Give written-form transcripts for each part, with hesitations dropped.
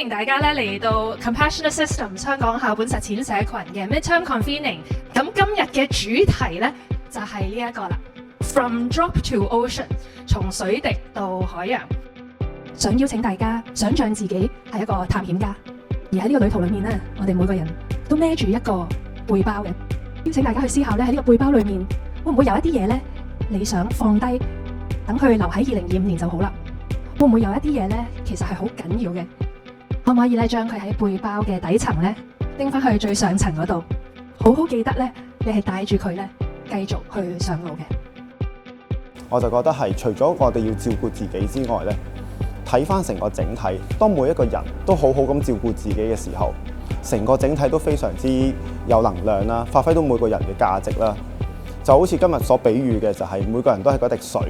迎大家咧嚟到 Compassionate System 香港校本實踐社群嘅 Midterm Convening。咁今日嘅主題咧就係呢一個啦 ，From Drop to Ocean， 從水滴到海洋。想邀請大家想像自己係一個探險家，而喺呢個旅途裏面咧，我哋每個人都孭住一個背包嘅。邀請大家去思考咧，喺呢個背包裏面會唔會有一啲嘢咧，你想放低，等佢留喺2025年就好啦？會唔會有一啲嘢咧，其實係好緊要嘅？可唔可以咧將佢喺背包嘅底層咧拎翻去最上層嗰度，好好記得咧，你係帶住佢咧繼續去上路嘅。我就覺得係除咗我哋要照顧自己之外咧，睇翻成個整體，當每一個人都好好咁照顧自己嘅時候，成個整體都非常之有能量啦，發揮到每個人嘅價值啦。就好似今日所比喻嘅，就係每個人都係嗰滴水。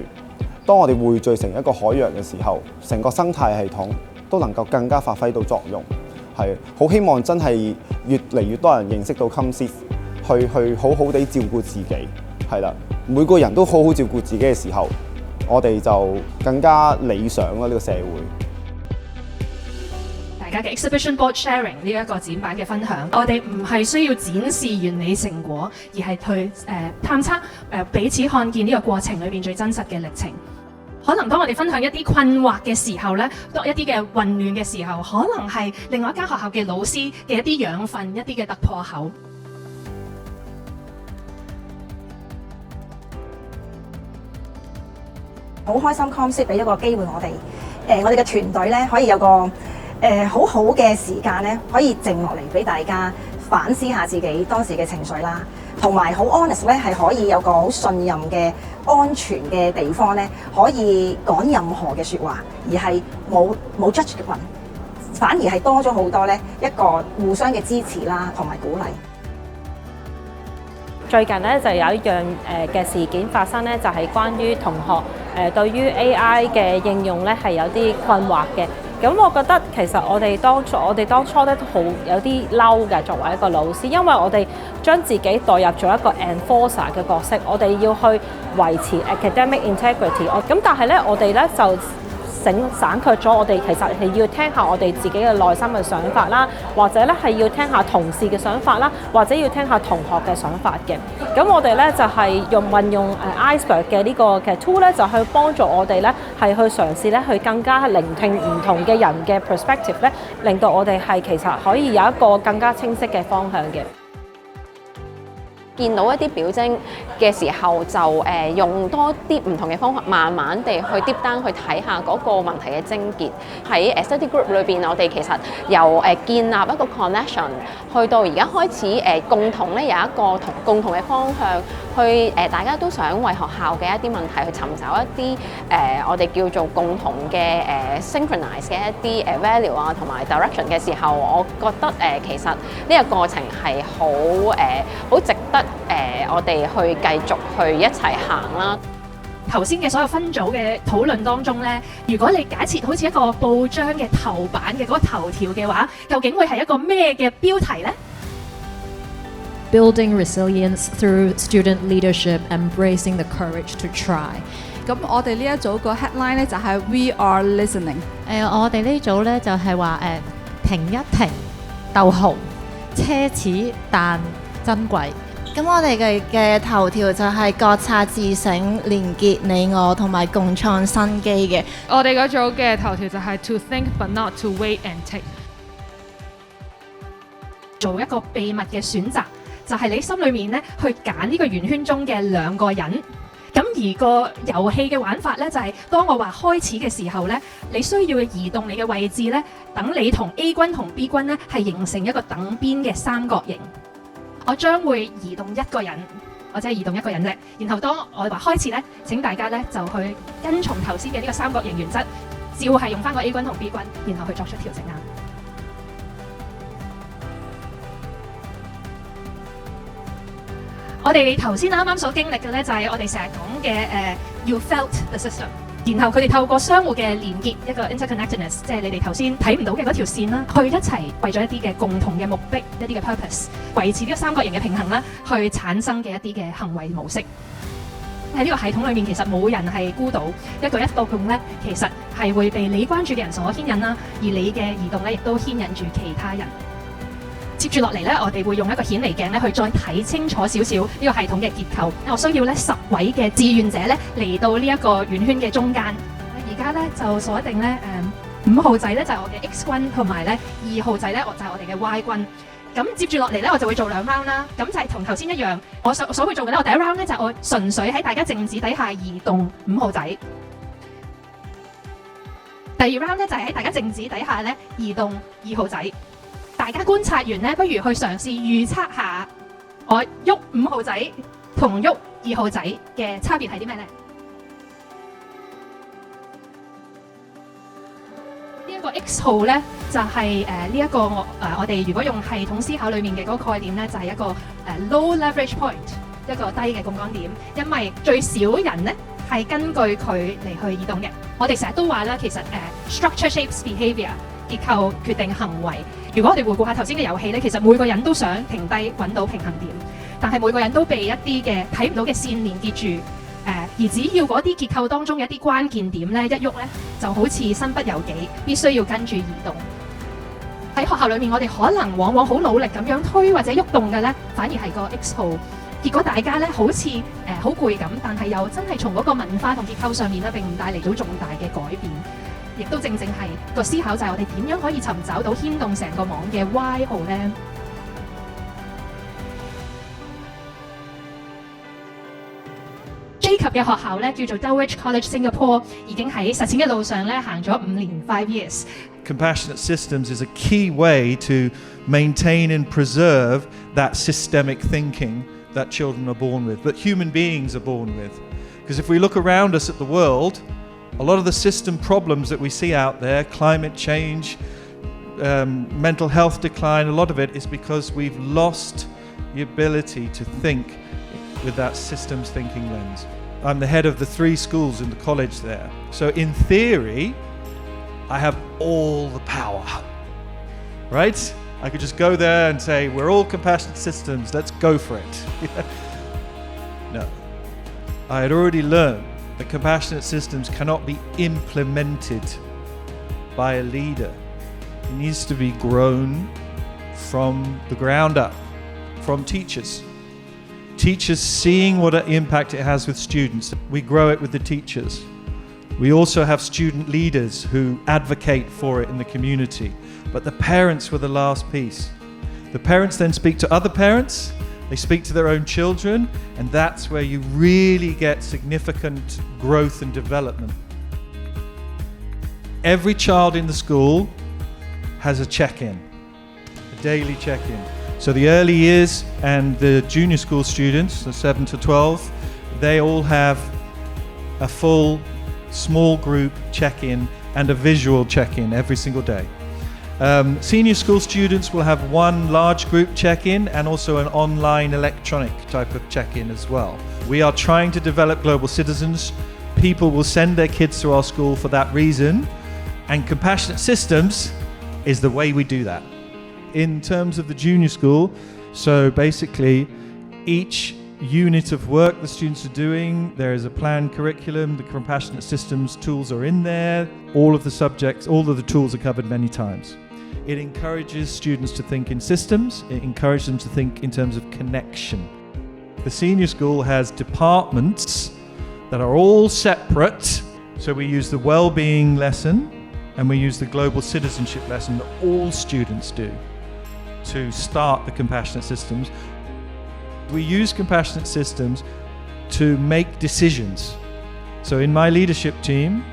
當我哋匯聚成一個海洋嘅時候，成個生態系統都能夠更加發揮到作用。係好希望真係越嚟越多人認識到 ComeSeeds， 去好好地照顧自己。係啦，每個人都好好照顧自己嘅時候，我哋就更加理想啦呢個社會。大家嘅 Exhibition Board Sharing 呢一個展板嘅分享，我哋唔係需要展示完美成果，而係去探測彼此看見呢個過程裏邊最真實嘅歷程。可能當我哋分享一啲困惑嘅時候咧，當一啲嘅混亂嘅時候，可能係另外一間學校嘅老師嘅一啲養分、一啲嘅突破口。好開心 ComeSeeds 俾一個機會我哋，我哋嘅團隊咧可以有個好好嘅時間咧，可以靜落嚟俾大家反思下自己當時嘅情緒啦，同埋好 honest 咧係可以有個好信任嘅安全嘅地方咧，可以講任何嘅説話，而係冇 judgment，反而係多咗好多咧一個互相嘅支持啦，同埋鼓勵。最近咧就有一樣嘅事件發生咧，就係關於同學對於 AI 嘅應用咧係有啲困惑嘅。咁我覺得其實我哋當初咧都好有啲嬲嘅，作為一個老師，因為我哋將自己代入咗一個 enforcer 嘅角色，我哋要去維持 academic integrity。咁但係咧，我哋咧就省卻咗我哋其實係要聽下我哋自己嘅內心嘅想法啦，或者咧係要聽下同事嘅想法啦，或者要聽下同學嘅想法嘅。咁我哋咧就係運用Iceberg 嘅呢個嘅 tool 咧，就去幫助我哋咧係去嘗試咧去更加聆聽唔同嘅人嘅 perspective 咧，令到我哋係其實可以有一個更加清晰嘅方向嘅。見到一啲表徵嘅時候，就用多啲唔同嘅方法，慢慢地去 deep down 去睇下嗰個問題嘅症結。喺study group 裏邊，我哋其實由建立一個 connection， 去到而家開始共同咧有一個共同嘅方向，去大家都想為學校嘅一啲問題去尋找一啲我哋叫做共同嘅synchronize 嘅一啲value啊同埋 direction 嘅時候，我覺得其實呢個過程係好值得我哋去繼續去一齊行啦。頭先嘅所有分組嘅討論當中咧，如果你假設好似一個報章嘅頭版嘅嗰個頭條嘅話，究竟會係一個咩嘅標題呢？ Building resilience through student leadership, embracing the courage to try。咁我哋呢一組個 headline 咧就係 We are listening。我哋呢組咧就係話停一停，逗號，奢侈但珍貴。咁我哋嘅頭條就係覺察自省，連結你我同埋共創新機嘅。我哋嗰組嘅頭條就係 To think but not to wait and take。做一個秘密嘅選擇，就係你心裏面咧去揀呢個圓圈中嘅兩個人。咁而個遊戲嘅玩法咧，就係當我話開始嘅時候咧，你需要移動你嘅位置咧，等你同 A 君同 B 君咧係形成一個等邊嘅三角形。我將會移動一個人，或者係移動一個人啫。然後當我話開始咧，請大家咧就去跟從頭先嘅呢個三角形原則，照係用翻個 A 君同 B 君，然後去作出調整啊。我哋頭先啱啱所經歷嘅咧，就係我哋成日講嘅You felt the system。然後佢哋透過相互嘅連結，一個 interconnectedness， 即係你哋頭先睇唔到嘅嗰條線啦，去一齊為咗一啲嘅共同嘅目的，一啲嘅 purpose， 維持呢個三角形嘅平衡啦，去產生嘅一啲嘅行為模式。喺呢個系統裏面，其實冇人係孤島，一舉一動咧，其實係會被你關注嘅人所牽引啦，而你嘅移動咧，亦都牽引住其他人。接住落嚟咧，我哋會用一個顯微鏡咧，去再睇清楚少少呢個系統嘅結構。我需要咧10位嘅志願者咧嚟到呢一個圓圈嘅中間。而家咧就鎖定咧5號仔咧就係我嘅 X 軍，同埋咧2號仔咧就係我哋嘅 Y 軍。咁接住落嚟咧，我就會做2 round 啦。咁就係同頭先一樣，我所去做嘅咧，我第一 round 咧就係我純粹喺大家靜止底下移動5號仔。第二 round 咧就係喺大家靜止底下咧移動2號仔。大家觀察完咧，不如去嘗試預測下我喐5號仔同喐2號仔嘅差別係啲咩咧？呢一個 X 號咧就係呢一個我哋如果用系統思考裡面嘅嗰個概念咧，就係一個low leverage point， 一個低嘅槓桿點，因為最少人咧係根據佢嚟去移動嘅。我哋成日都話啦，其實structure shapes behaviour， 結構決定行為。如果我哋回顧下頭先嘅遊戲咧，其實每個人都想停低揾到平衡點，但係每個人都被一啲嘅睇唔到嘅線連結住。而只要嗰啲結構當中嘅一啲關鍵點咧一喐咧，就好似身不由己，必須要跟住移動。喺學校裏面，我哋可能往往好努力咁樣推或者喐動嘅咧，反而係個 X 號。結果大家咧好似好攰咁，但係又真係從嗰個文化同結構上面咧並唔帶嚟到重大嘅改變。亦都正係個思考就係我哋點樣可以尋找到牽動成個網嘅 Y 號咧？Jacob 嘅學校咧叫做 Dulwich College Singapore， 已經喺實踐嘅路上咧行咗5年5 years。 Compassionate systems is a key way to maintain and preserve that systemic thinking that children are born with, that human beings are born with. Because if we look around us at the world, a lot of the system problems that we see out there, climate change, mental health decline, a lot of it is because we've lost the ability to think with that systems thinking lens. I'm the head of the 3 schools in the college there. So in theory, I have all the power, right? I could just go there and say, we're all compassionate systems, let's go for it. No. I had already learned that compassionate systems cannot be implemented by a leader. It needs to be grown from the ground up, from teachers. Teachers seeing what an impact it has with students. We grow it with the teachers. We also have student leaders who advocate for it in the community. But the parents were the last piece. The parents then speak to other parents, they speak to their own children, and that's where you really get significant growth and development. Every child in the school has a check-in, a daily check-in. So the early years and the junior school students, the 7 to 12, they all have a full small group check-in and a visual check-in every single day. Senior school students will have one large group check-in and also an online electronic type of check-in as well. We are trying to develop global citizens. People will send their kids to our school for that reason, and compassionate systems is the way we do that. In terms of the junior school, so basically each unit of work the students are doing, there is a planned curriculum, the compassionate systems tools are in there, all of the subjects, all of the tools are covered many times. It encourages students to think in systems, it encourages them to think in terms of connection. The senior school has departments that are all separate, so we use the well-being lesson and we use the global citizenship lesson that all students do to start the compassionate systems. We use compassionate systems to make decisions. So in my leadership team,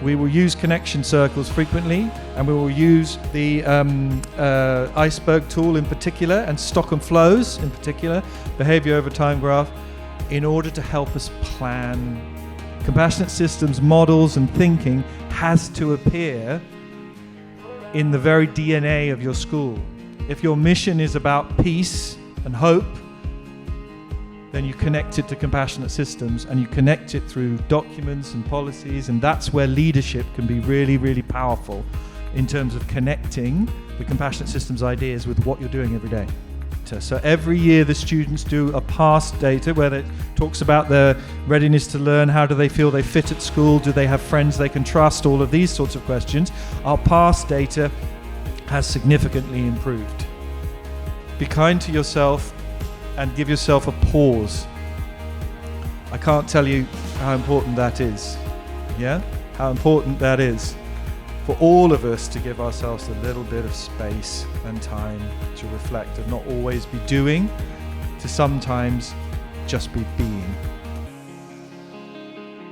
we will use connection circles frequently, and we will use the iceberg tool in particular, and Stockholm flows in particular, behavior over time graph, in order to help us plan. Compassionate systems models and thinking has to appear in the very DNA of your school. If your mission is about peace and hope, then you connect it to compassionate systems, and you connect it through documents and policies, and that's where leadership can be really, really powerful in terms of connecting the compassionate systems ideas with what you're doing every day. data. So every year the students do a past data where it talks about their readiness to learn, how do they feel they fit at school, do they have friends they can trust, all of these sorts of questions. Our past data has significantly improved. Be kind to yourself and give yourself a pause. I can't tell you how important that is. Yeah? How important that is for all of us to give ourselves a little bit of space and time to reflect and not always be doing, to sometimes just be being.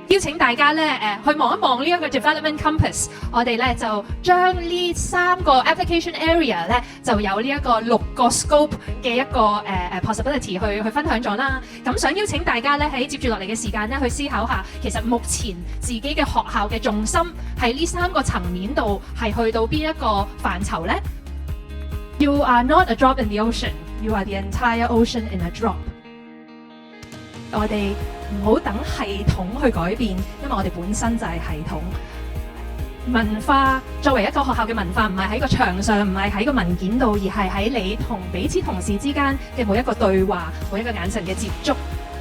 邀請大家咧去望一望呢一個 development compass，我哋咧就將呢3個 application area 咧就有呢一個6個 scope 嘅一個possibility 去分享咗啦。咁想邀請大家咧喺接住落嚟嘅時間咧去思考下，其實目前自己嘅學校嘅重心喺呢3個層面度係去到邊一個範疇咧 ？You are not a drop in the ocean, you are the entire ocean in a drop。我哋唔好等系統去改變，因為我哋本身就係系統。文化作為一個學校嘅文化，唔係喺個牆上，唔係喺個文件度，而係喺你同彼此同事之間嘅每一個對話，每一個眼神嘅接觸。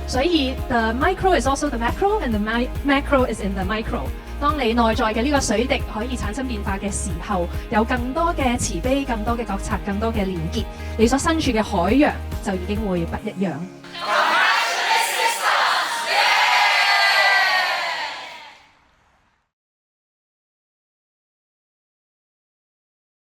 所以 the micro is also the macro and the macro is in the micro。當你內在嘅呢個水滴可以產生變化嘅時候，有更多嘅慈悲、更多嘅覺察、更多嘅連結，你所身處嘅海洋就已經會不一樣。